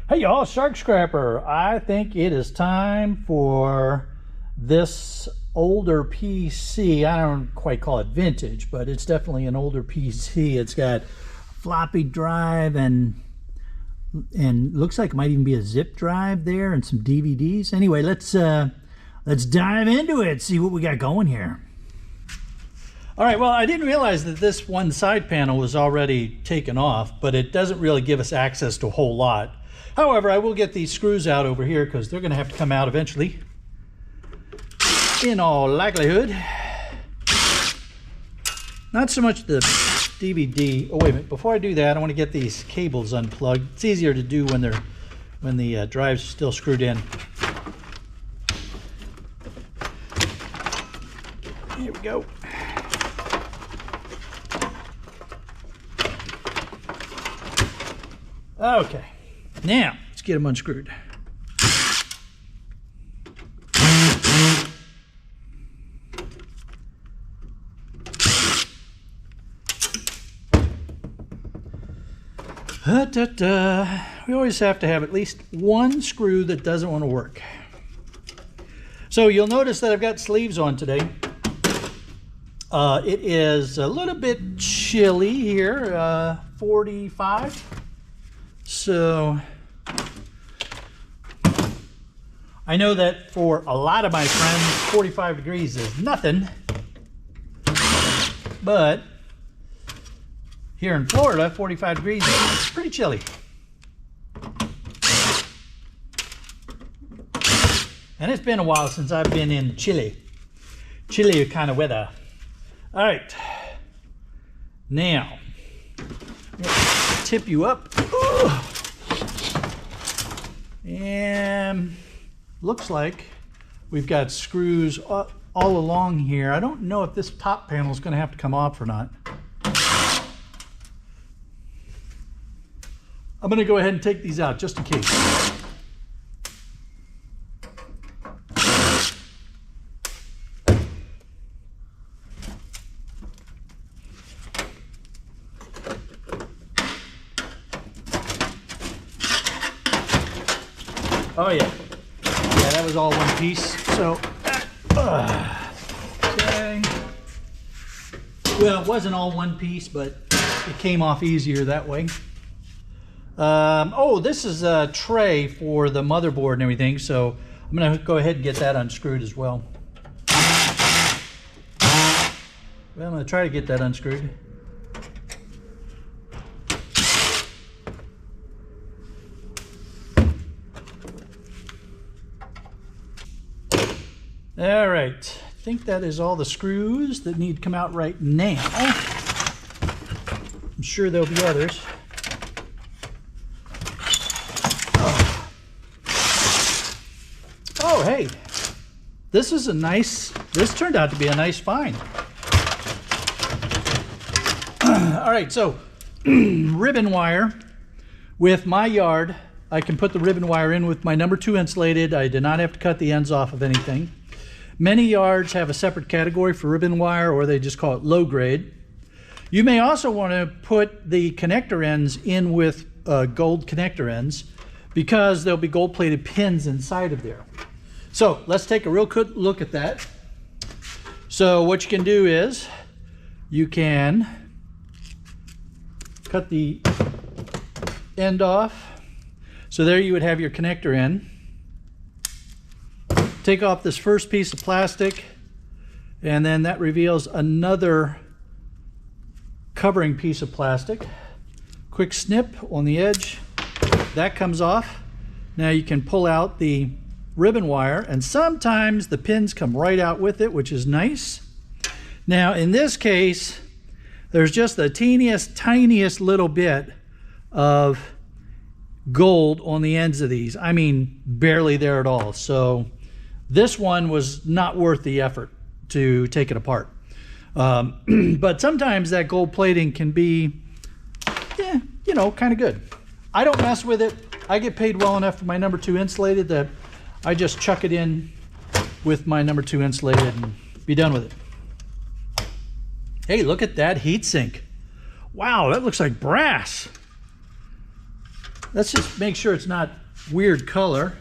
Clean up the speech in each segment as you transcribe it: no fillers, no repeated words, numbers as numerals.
Hey y'all, Shark Scrapper. I think it is time for this older PC. I don't quite call it vintage, but it's definitely an older PC. It's got floppy drive and looks like it might even be a zip drive there and some DVDs. Anyway, let's dive into it, see what we got going here. All right, well, I didn't realize that this one side panel was already taken off, but it doesn't really give us access to a whole lot. However, I will get these screws out over here because they're going to have to come out eventually, in all likelihood. Not so much the DVD. Oh, wait a minute. Before I do that, I want to get these cables unplugged. It's easier to do when the drive's still screwed in. Here we go. Okay. Now, let's get them unscrewed. We always have to have at least one screw that doesn't want to work. So you'll notice that I've got sleeves on today. It is a little bit chilly here, 45. So I know that for a lot of my friends, 45 degrees is nothing, but here in Florida, 45 degrees is pretty chilly. And it's been a while since I've been in chilly kind of weather. All right, now tip you up. Ooh. And looks like we've got screws all along here. I don't know if this top panel is going to have to come off or not. I'm going to go ahead and take these out just in case. Oh yeah, that was all one piece. So, okay. Well, it wasn't all one piece, but it came off easier that way. Oh, this is a tray for the motherboard and everything, so I'm going to go ahead and get that unscrewed as well. Well, I'm going to try to get that unscrewed. All right, I think that is all the screws that need to come out right now. I'm sure there'll be others. Oh, hey, this turned out to be a nice find. All right, so ribbon wire with my yard. I can put the ribbon wire in with my number 2 insulated. I did not have to cut the ends off of anything. Many yards have a separate category for ribbon wire, or they just call it low grade. You may also want to put the connector ends in with gold connector ends because there'll be gold plated pins inside of there. So let's take a real quick look at that. So what you can do is you can cut the end off. So there you would have your connector end. Take off this first piece of plastic, and then that reveals another covering piece of plastic. Quick snip on the edge. That comes off. Now you can pull out the ribbon wire, and sometimes the pins come right out with it, which is nice. Now in this case, there's just the tiniest little bit of gold on the ends of these. I mean, barely there at all. So this one was not worth the effort to take it apart. But sometimes that gold plating can be, you know, kind of good. I don't mess with it. I get paid well enough for my number 2 insulated that I just chuck it in with my number 2 insulated and be done with it. Hey, look at that heatsink. Wow, that looks like brass. let's just make sure it's not weird color.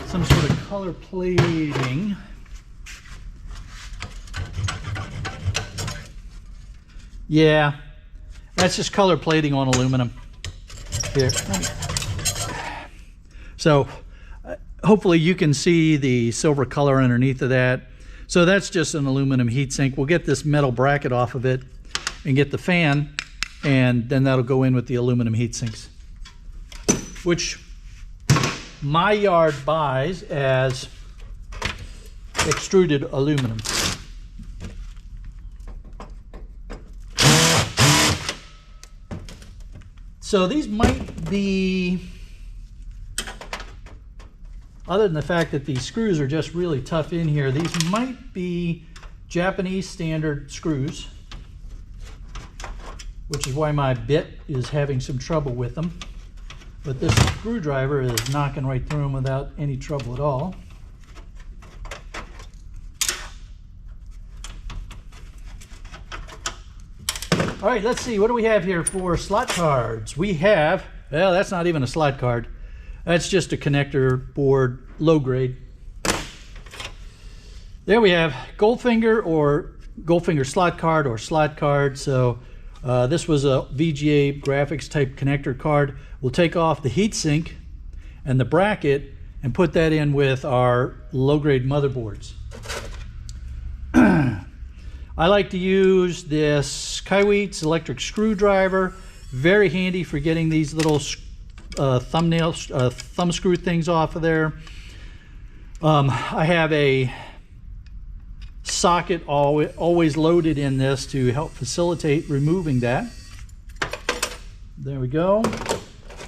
Some sort of color plating. Yeah, that's just color plating on aluminum. Here. So hopefully you can see the silver color underneath of that. So that's just an aluminum heatsink. We'll get this metal bracket off of it and get the fan, and then that'll go in with the aluminum heatsinks, which my yard buys as extruded aluminum. So these might be, other than the fact that these screws are just really tough in here, these might be Japanese standard screws, which is why my bit is having some trouble with them. But this screwdriver is knocking right through them without any trouble at all. All right, let's see, what do we have here for slot cards? We have, well, that's not even a slot card. That's just a connector board, low grade. There we have Goldfinger or Goldfinger slot card or slot card. So this was a VGA graphics type connector card. We'll take off the heatsink and the bracket and put that in with our low grade motherboards. I like to use this Kaiweets electric screwdriver. Very handy for getting these little thumb screw things off of there. I have a socket always loaded in this to help facilitate removing that. There we go.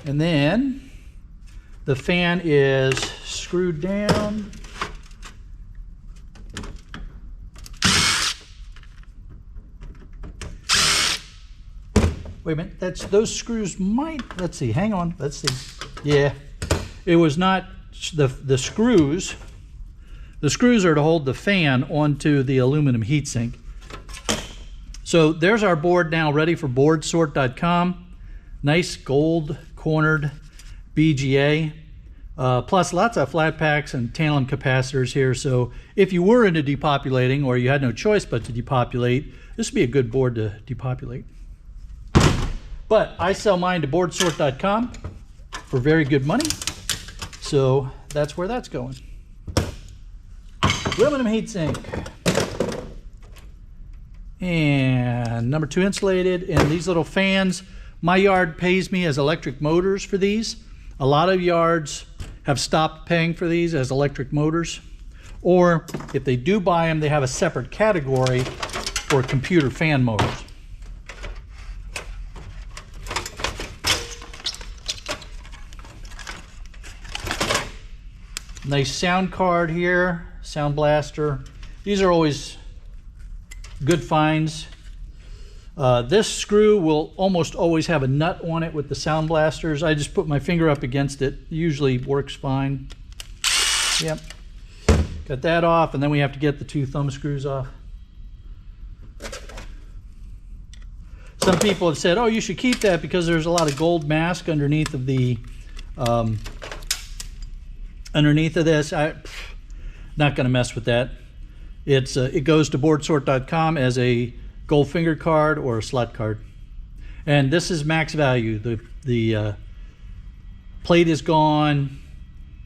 And then the fan is screwed down. Wait a minute, those screws might, let's see, hang on, let's see. Yeah, it was not the screws. The screws are to hold the fan onto the aluminum heatsink. So there's our board now ready for boardsort.com. Nice gold cornered BGA. Plus lots of flat packs and tantalum capacitors here. So if you were into depopulating or you had no choice but to depopulate, this would be a good board to depopulate. But I sell mine to boardsort.com for very good money. So that's where that's going. Aluminum heatsink. And number 2 insulated. And these little fans, my yard pays me as electric motors for these. A lot of yards have stopped paying for these as electric motors. Or if they do buy them, they have a separate category for computer fan motors. Nice sound card here, sound blaster. These are always good finds. This screw will almost always have a nut on it with the sound blasters. I just put my finger up against it. Usually works fine. Yep. Got that off, and then we have to get the 2 thumb screws off. Some people have said, oh, you should keep that because there's a lot of gold mask underneath of the underneath of this. I'm not going to mess with that. It goes to boardsort.com as a Goldfinger card or a slot card. And this is max value. The plate is gone.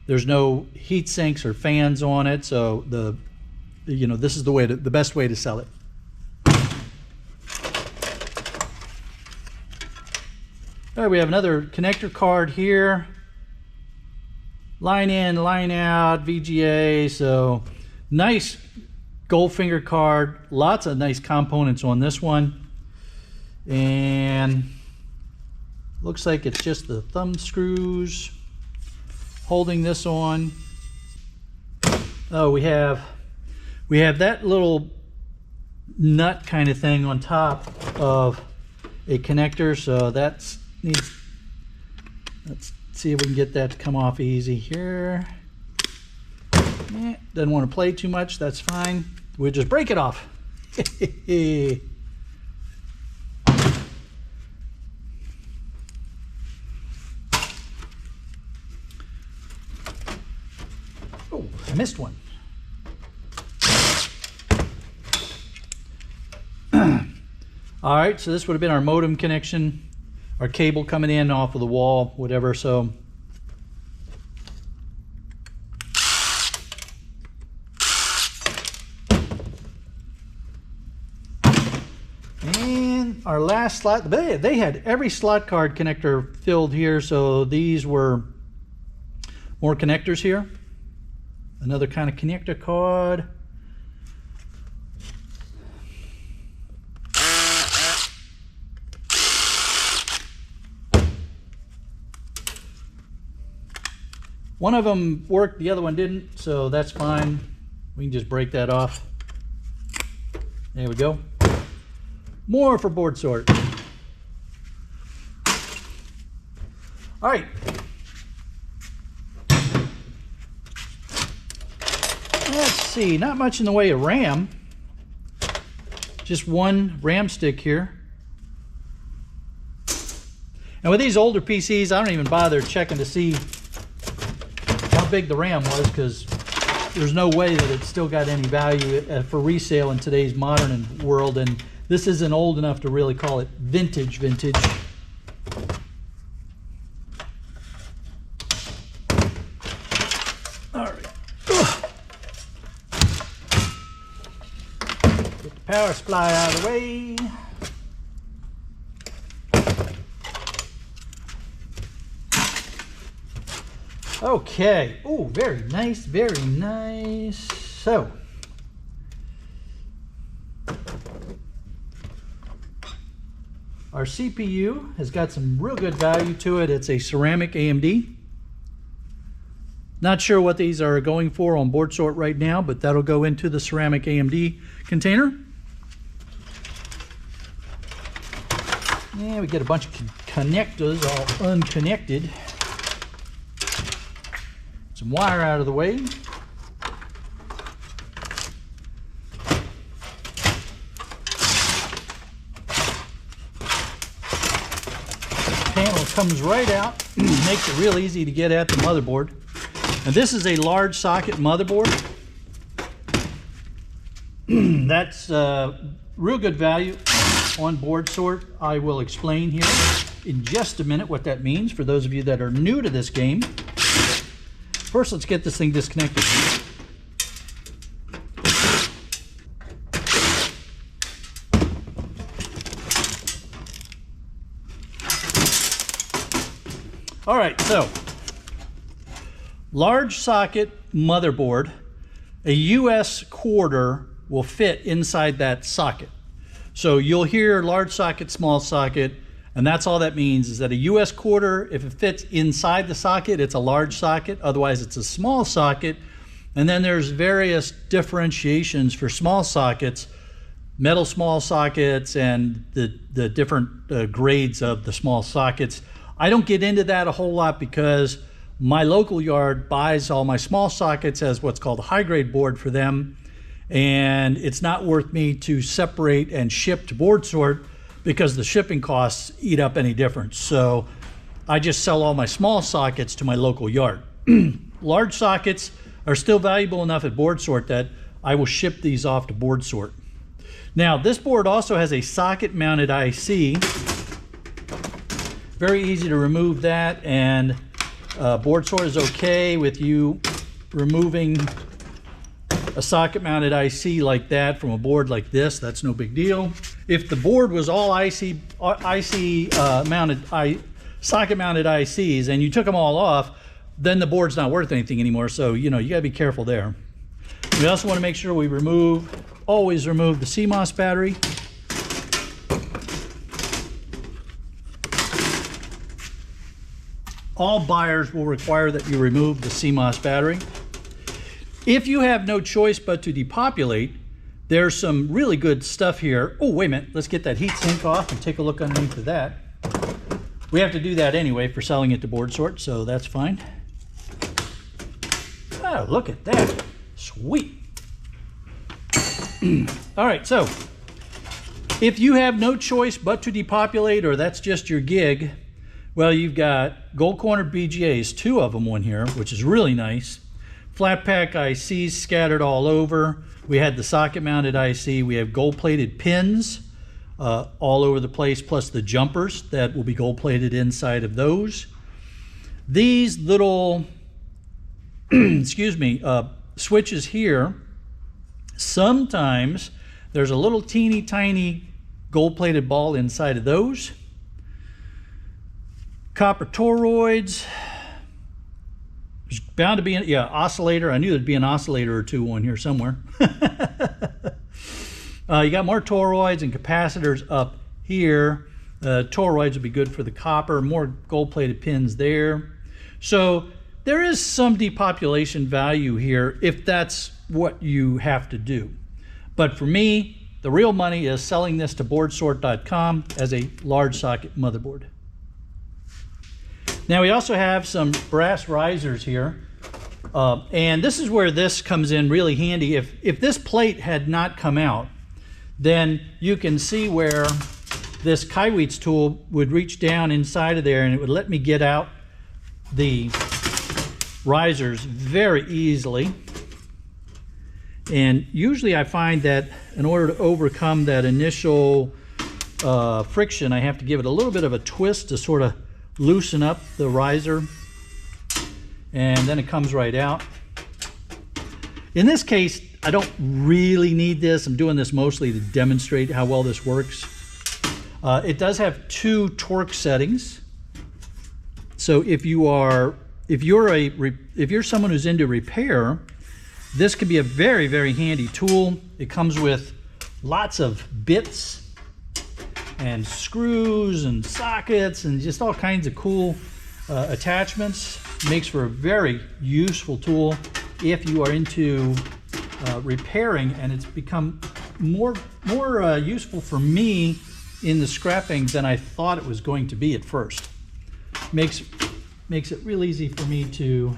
There's no heat sinks or fans on it. So this is the best way to sell it. All right, we have another connector card here. Line in, line out, VGA. So nice Goldfinger card. Lots of nice components on this one. And looks like it's just the thumb screws holding this on. Oh, we have that little nut kind of thing on top of a connector. So let's see if we can get that to come off easy here. Doesn't want to play too much, that's fine. We'll just break it off. Oh, I missed one. All right, so this would have been our modem connection, our cable coming in off of the wall, whatever. So and our last slot, they had every slot card connector filled here, so these were more connectors here. Another kind of connector card. One of them worked, the other one didn't, so that's fine. We can just break that off. There we go. More for board sort. All right. Let's see, not much in the way of RAM. Just one RAM stick here. And with these older PCs, I don't even bother checking to see how big the RAM was, because there's no way that it's still got any value for resale in today's modern world, and this isn't old enough to really call it vintage. All right. Get the power supply out of the way. Okay. Oh, very nice, very nice. So, our CPU has got some real good value to it. It's a ceramic AMD. Not sure what these are going for on board sort right now, but that'll go into the ceramic AMD container. And we get a bunch of connectors all unconnected. Some wire out of the way. Panel comes right out, makes it real easy to get at the motherboard. And this is a large socket motherboard. That's real good value on board sort. I will explain here in just a minute what that means for those of you that are new to this game. First, let's get this thing disconnected. All right, so large socket motherboard, a US quarter will fit inside that socket. So you'll hear large socket, small socket, and that's all that means, is that a US quarter, if it fits inside the socket, it's a large socket. Otherwise, it's a small socket. And then there's various differentiations for small sockets, metal small sockets, and the different grades of the small sockets. I don't get into that a whole lot because my local yard buys all my small sockets as what's called a high-grade board for them. And it's not worth me to separate and ship to board sort, because the shipping costs eat up any difference. So I just sell all my small sockets to my local yard. Large sockets are still valuable enough at board sort that I will ship these off to board sort. Now, this board also has a socket mounted IC. Very easy to remove that, and board sort is okay with you removing a socket mounted IC like that from a board like this. That's no big deal. If the board was all socket mounted ICs and you took them all off, then the board's not worth anything anymore. So, you know, you gotta be careful there. We also want to make sure we always remove the CMOS battery. All buyers will require that you remove the CMOS battery. If you have no choice but to depopulate, there's some really good stuff here. Oh, wait a minute. Let's get that heat sink off and take a look underneath of that. We have to do that anyway for selling it to board sort, so that's fine. Oh, look at that. Sweet. All right, so if you have no choice but to depopulate, or that's just your gig, well, you've got gold cornered BGAs, 2 of them on here, which is really nice. Flat pack ICs scattered all over. We had the socket mounted IC. We have gold plated pins all over the place, plus the jumpers that will be gold plated inside of those. These little excuse me, switches here, sometimes there's a little teeny tiny gold plated ball inside of those. Copper toroids. There's bound to be an oscillator. I knew there'd be an oscillator or two on here somewhere. You got more toroids and capacitors up here. Toroids would be good for the copper. More gold plated pins there. So there is some depopulation value here if that's what you have to do. But for me, the real money is selling this to boardsort.com as a large socket motherboard. Now we also have some brass risers here. And this is where this comes in really handy. If this plate had not come out, then you can see where this Kaiweets tool would reach down inside of there and it would let me get out the risers very easily. And usually I find that in order to overcome that initial friction, I have to give it a little bit of a twist to sort of loosen up the riser, and then it comes right out. In this case, I don't really need this. I'm doing this mostly to demonstrate how well this works. It does have 2 torque settings. So if you're someone who's into repair, this could be a very, very handy tool. It comes with lots of bits and screws and sockets and just all kinds of cool attachments. Makes for a very useful tool if you are into repairing, and it's become more useful for me in the scrapping than I thought it was going to be at first. Makes it real easy for me to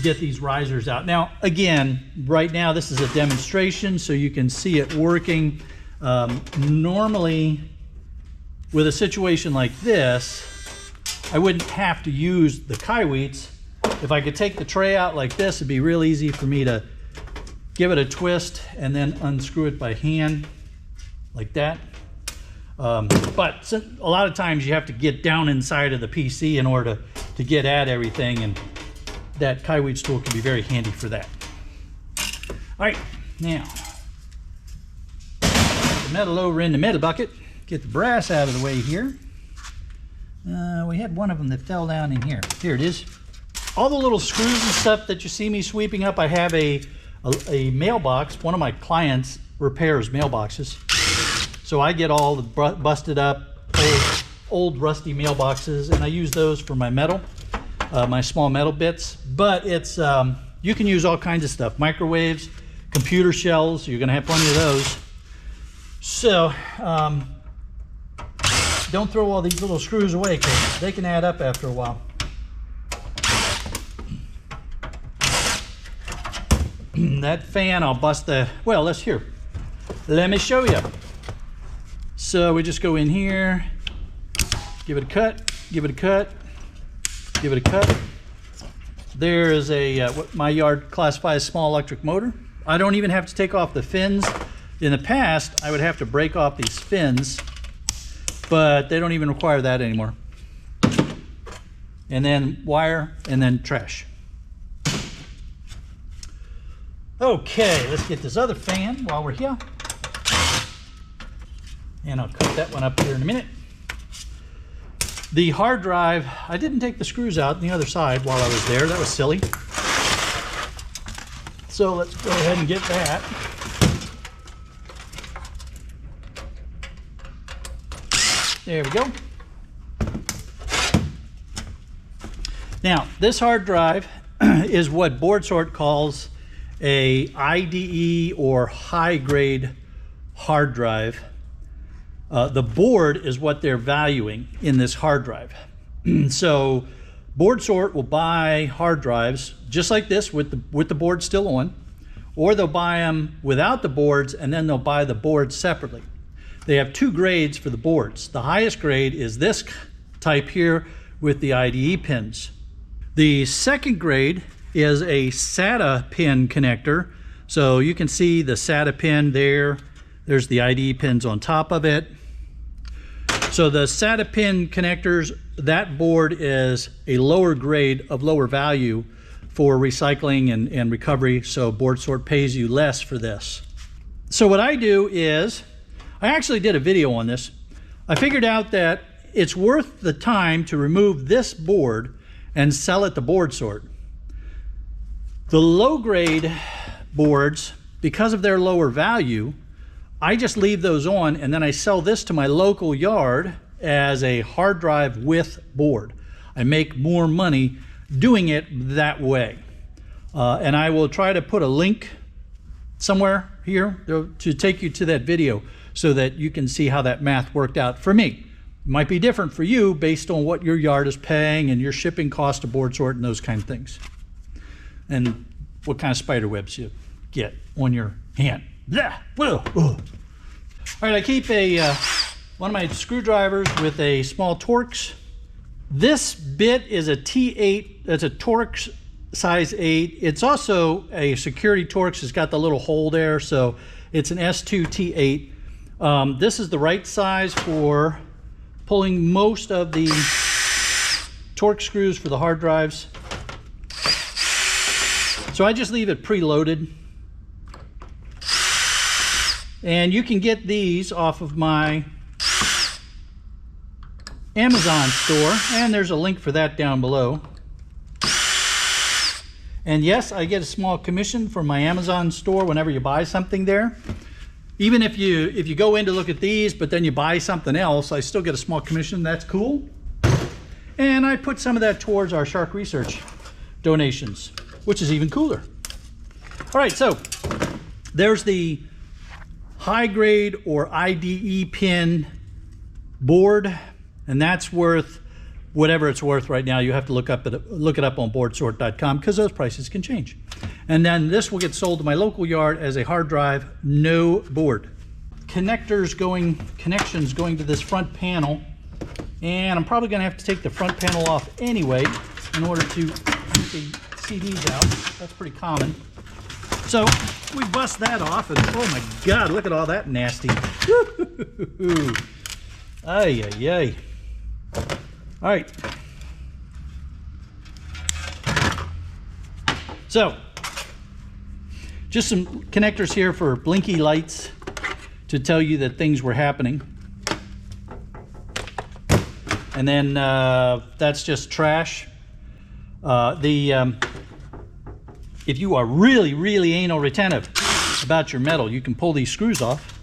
get these risers out. Now, again, right now this is a demonstration, so you can see it working. Normally, with a situation like this, I wouldn't have to use the Kaiweets. If I could take the tray out like this, it'd be real easy for me to give it a twist and then unscrew it by hand, like that. But a lot of times you have to get down inside of the PC in order to get at everything, and that Kaiweets tool can be very handy for that. All right, now, put the metal over in the metal bucket. Get the brass out of the way here. We had one of them that fell down in here. Here it is. All the little screws and stuff that you see me sweeping up, I have a mailbox. One of my clients repairs mailboxes. So I get all the busted up, old rusty mailboxes, and I use those for my metal, my small metal bits. But it's, you can use all kinds of stuff. Microwaves, computer shells, you're gonna have plenty of those. So, don't throw all these little screws away because they can add up after a while. That fan, I'll bust the, well, let's hear. Let me show you. So we just go in here, give it a cut, give it a cut, give it a cut. There is a, what my yard classifies small electric motor. I don't even have to take off the fins. In the past, I would have to break off these fins, but they don't even require that anymore. And then wire, and then trash. Okay, let's get this other fan while we're here. And I'll cut that one up here in a minute. The hard drive, I didn't take the screws out on the other side while I was there. That was silly. So let's go ahead and get that. There we go. Now, this hard drive is what BoardSort calls a IDE or high-grade hard drive. The board is what they're valuing in this hard drive. So BoardSort will buy hard drives just like this with the board still on, or they'll buy them without the boards and then they'll buy the boards separately. They have 2 grades for the boards. The highest grade is this type here with the IDE pins The second grade is a SATA pin connector. So you can see the SATA pin there. There's the IDE pins on top of it. So the SATA pin connectors, that board is a lower grade of lower value for recycling and recovery. So Board Sort pays you less for this. So what I do is, I actually did a video on this. I figured out that it's worth the time to remove this board and sell it to Board Sort. The low grade boards, because of their lower value, I just leave those on, and then I sell this to my local yard as a hard drive with board. I make more money doing it that way. And I will try to put a link somewhere here to take you to that video so that you can see how that math worked out for me. It might be different for you based on what your yard is paying and your shipping cost to Board Sort and those kind of things. And what kind of spider webs you get on your hand. Yeah. Whoa. All right, I keep one of my screwdrivers with a small Torx. This bit is a T8, that's a Torx size 8. It's also a security Torx. It's got the little hole there, so it's an S2 T8. This is the right size for pulling most of the Torx screws for the hard drives. So I just leave it preloaded. And you can get these off of my Amazon store, and there's a link for that down below. And yes, I get a small commission from my Amazon store whenever you buy something there. Even if you go in to look at these, but then you buy something else, I still get a small commission. That's cool. And I put some of that towards our Shark Research donations, which is even cooler. All right, so there's the high grade or IDE pin board, and that's worth whatever it's worth right now. You have to look it up on boardsort.com because those prices can change. And then this will get sold to my local yard as a hard drive, no board. Connections going to this front panel, and I'm probably going to have to take the front panel off anyway in order to get the CDs out. That's pretty common. So we bust that off, and oh my God, look at all that nasty. Ay, ay, ay. All right. So, just some connectors here for blinky lights to tell you that things were happening. And then that's just trash. If you are really, really anal retentive about your metal, you can pull these screws off.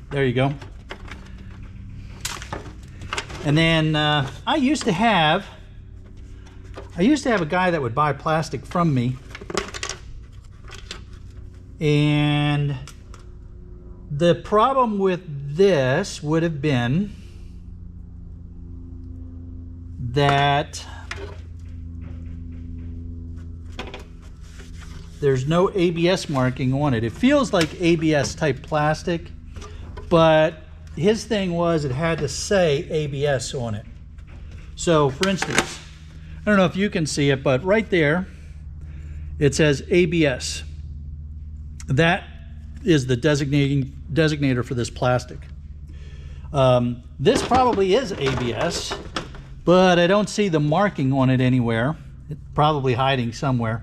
There you go. And then I used to have a guy that would buy plastic from me, and the problem with this would have been that there's no ABS marking on it. It feels like ABS type plastic, but his thing was it had to say ABS on it. So for instance, I don't know if you can see it, but right there it says ABS. That is the designator for this plastic. This probably is ABS, but I don't see the marking on it anywhere. It's probably hiding somewhere.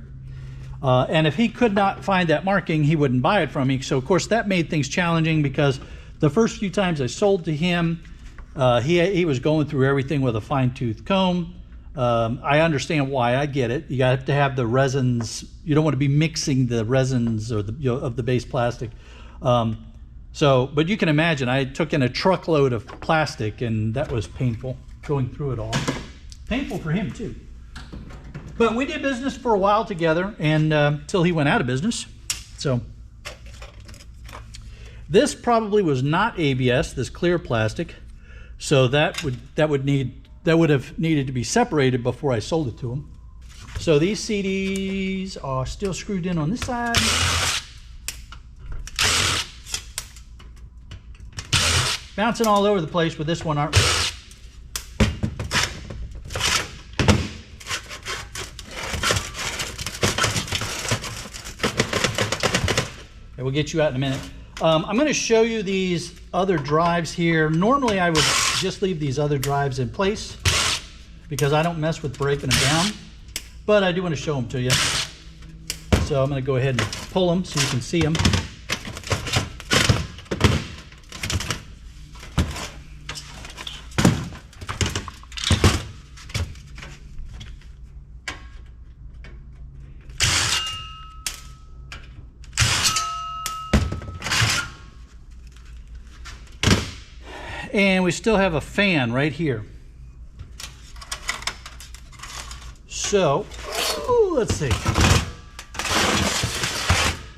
And if he could not find that marking, he wouldn't buy it from me. So of course that made things challenging, because the first few times I sold to him, he was going through everything with a fine-tooth comb. I understand why. I get it. You have to have the resins. You don't want to be mixing the resins or of the base plastic. But you can imagine, I took in a truckload of plastic, and that was painful going through it all. Painful for him too. But we did business for a while together, and until he went out of business. So this probably was not ABS, this clear plastic. So that would have needed to be separated before I sold it to him. So these CDs are still screwed in on this side. Bouncing all over the place with this one, aren't we? Okay, we'll get you out in a minute. I'm going to show you these other drives here. Normally I would just leave these other drives in place because I don't mess with breaking them down, but I do want to show them to you. So I'm going to go ahead and pull them so you can see them. And we still have a fan right here. So, let's see.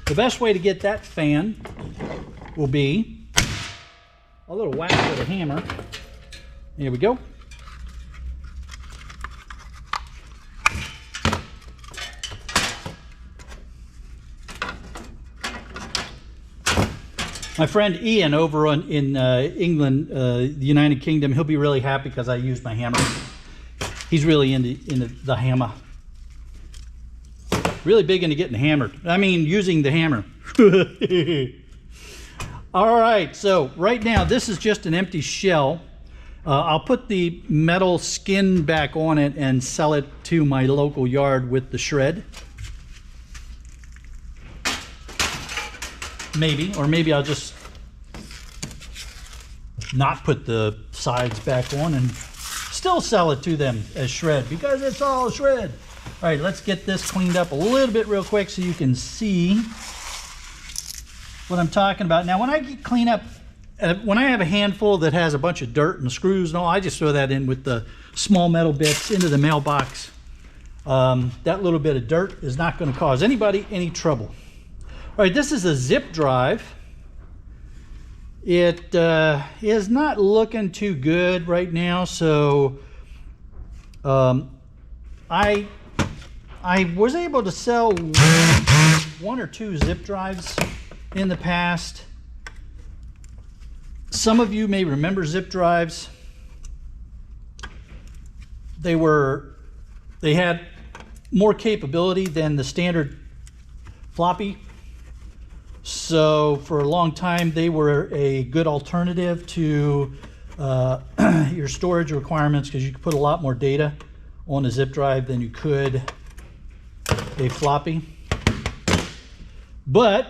The best way to get that fan will be a little whack with a hammer. Here we go. My friend Ian over in England, the United Kingdom, he'll be really happy because I used my hammer. He's really into the hammer. Really big into getting hammered. I mean, using the hammer. All right, so right now this is just an empty shell. I'll put the metal skin back on it and sell it to my local yard with the shred. Maybe, or maybe I'll just not put the sides back on and still sell it to them as shred because it's all shred. All right, let's get this cleaned up a little bit real quick so you can see what I'm talking about. Now, when I clean up, when I have a handful that has a bunch of dirt and screws and all, I just throw that in with the small metal bits into the mailbox. That little bit of dirt is not going to cause anybody any trouble. All right, this is a zip drive. It is not looking too good right now, so I was able to sell one or two zip drives in the past. Some of you may remember zip drives. They had more capability than the standard floppy. So for a long time, they were a good alternative to your storage requirements because you could put a lot more data on a zip drive than you could a floppy. But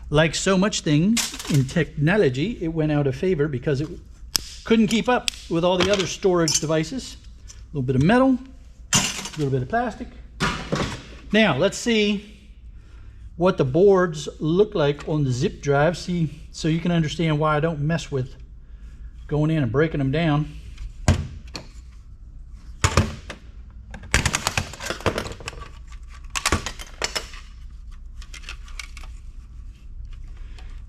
like so much things in technology, it went out of favor because it couldn't keep up with all the other storage devices. A little bit of metal, a little bit of plastic. Now let's see what the boards look like on the zip drive, see, so you can understand why I don't mess with going in and breaking them down.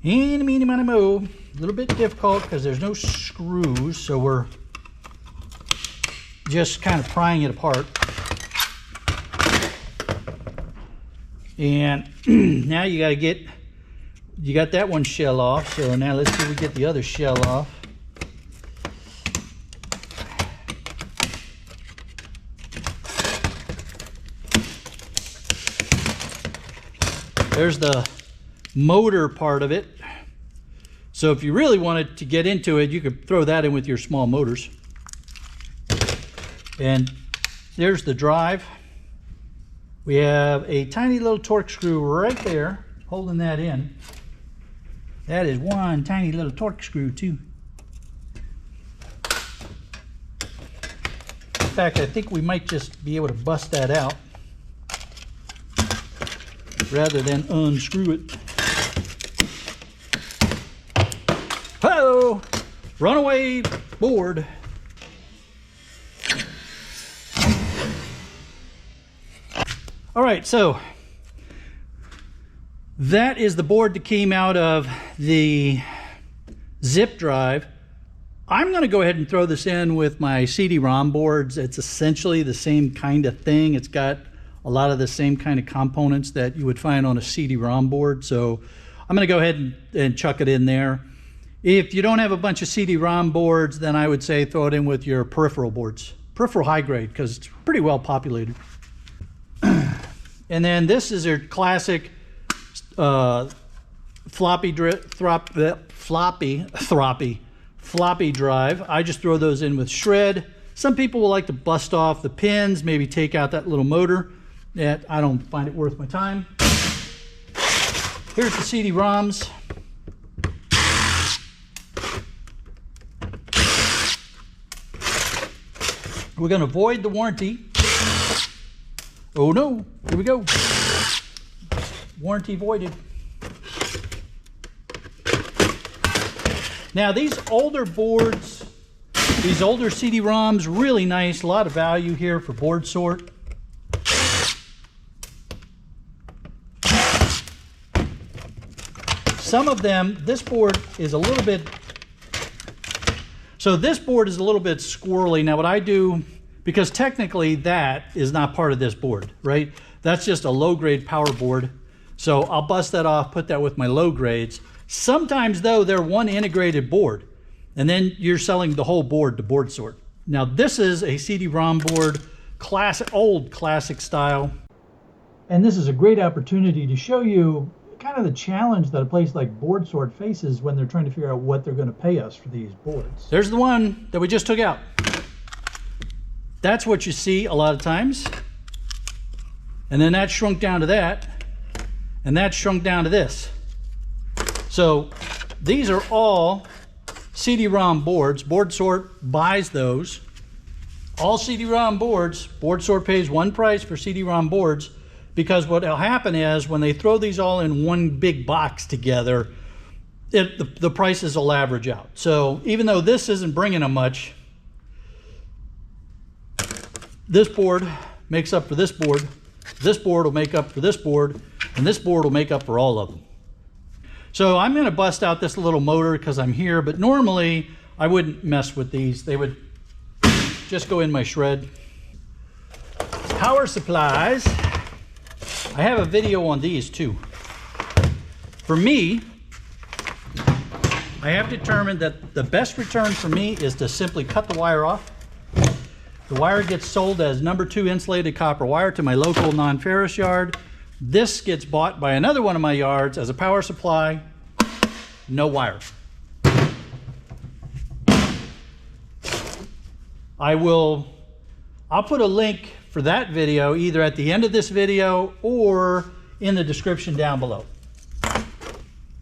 Eeny, meeny, miny, moe. A little bit difficult because there's no screws, so we're just kind of prying it apart. And now you got that one shell off, so now let's see if we get the other shell off. There's the motor part of it. So if you really wanted to get into it, you could throw that in with your small motors. And there's the drive. We have a tiny little torque screw right there holding that in. That is one tiny little torque screw too. In fact, I think we might just be able to bust that out rather than unscrew it. Hello, runaway board. All right, so that is the board that came out of the zip drive. I'm going to go ahead and throw this in with my CD-ROM boards. It's essentially the same kind of thing. It's got a lot of the same kind of components that you would find on a CD-ROM board. So I'm going to go ahead and chuck it in there. If you don't have a bunch of CD-ROM boards, then I would say throw it in with your peripheral boards. Peripheral high grade, because it's pretty well populated. And then this is your classic floppy drive. I just throw those in with shred. Some people will like to bust off the pins, maybe take out that little motor. That I don't find it worth my time. Here's the CD-ROMs. We're going to void the warranty. Oh no, here we go. Warranty voided. Now these older boards, these older CD-ROMs, really nice, a lot of value here for board sort. Some of them, this board is a little bit, so this board is a little bit squirrely. Now what I do, because technically that is not part of this board, right? That's just a low grade power board. So I'll bust that off, put that with my low grades. Sometimes though, they're one integrated board and then you're selling the whole board to board sort. Now this is a CD-ROM board, old classic style. And this is a great opportunity to show you kind of the challenge that a place like Board Sort faces when they're trying to figure out what they're going to pay us for these boards. There's the one that we just took out. That's what you see a lot of times. And then that shrunk down to that. And that shrunk down to this. So these are all CD-ROM boards. Board Sort buys those. All CD-ROM boards, Board Sort pays one price for CD-ROM boards, because what will happen is when they throw these all in one big box together, the prices will average out. So even though this isn't bringing them much, this board makes up for this board will make up for this board, and this board will make up for all of them. So I'm going to bust out this little motor because I'm here, but normally I wouldn't mess with these. They would just go in my shred. Power supplies. I have a video on these too. For me, I have determined that the best return for me is to simply cut the wire off. The wire gets sold as number 2 insulated copper wire to my local non-ferrous yard. This gets bought by another one of my yards as a power supply, no wire. I'll put a link for that video either at the end of this video or in the description down below.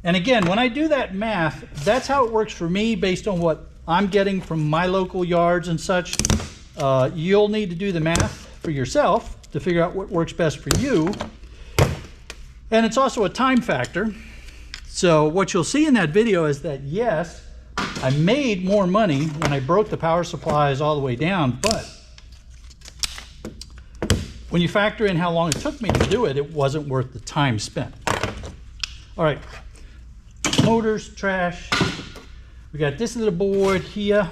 And again, when I do that math, that's how it works for me based on what I'm getting from my local yards and such. You'll need to do the math for yourself to figure out what works best for you. And it's also a time factor. So what you'll see in that video is that yes, I made more money when I broke the power supplies all the way down, but when you factor in how long it took me to do it, it wasn't worth the time spent. All right, motors, trash. We got this little board here.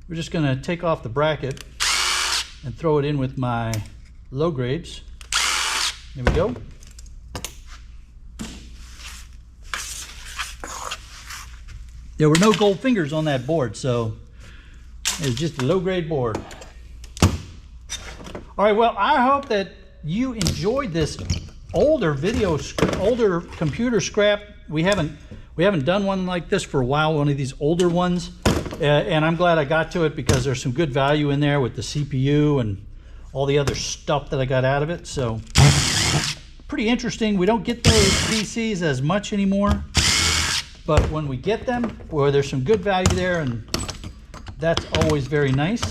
We're just gonna take off the bracket and throw it in with my low grades. There we go. There were no gold fingers on that board, so it's just a low grade board. All right, well, I hope that you enjoyed this older computer scrap. We haven't done one like this for a while, one of these older ones. And I'm glad I got to it because there's some good value in there with the CPU and all the other stuff that I got out of it. So pretty interesting. We don't get those PCs as much anymore, but when we get them, well, there's some good value there, and that's always very nice.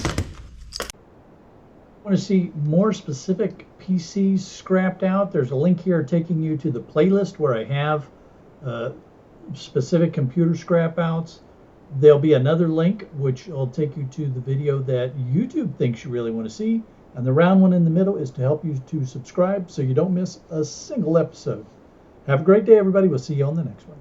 Want to see more specific PCs scrapped out? There's a link here taking you to the playlist where I have specific computer scrap outs. There'll be another link which will take you to the video that YouTube thinks you really want to see, and the round one in the middle is to help you to subscribe so you don't miss a single episode. Have a great day, everybody. We'll see you on the next one.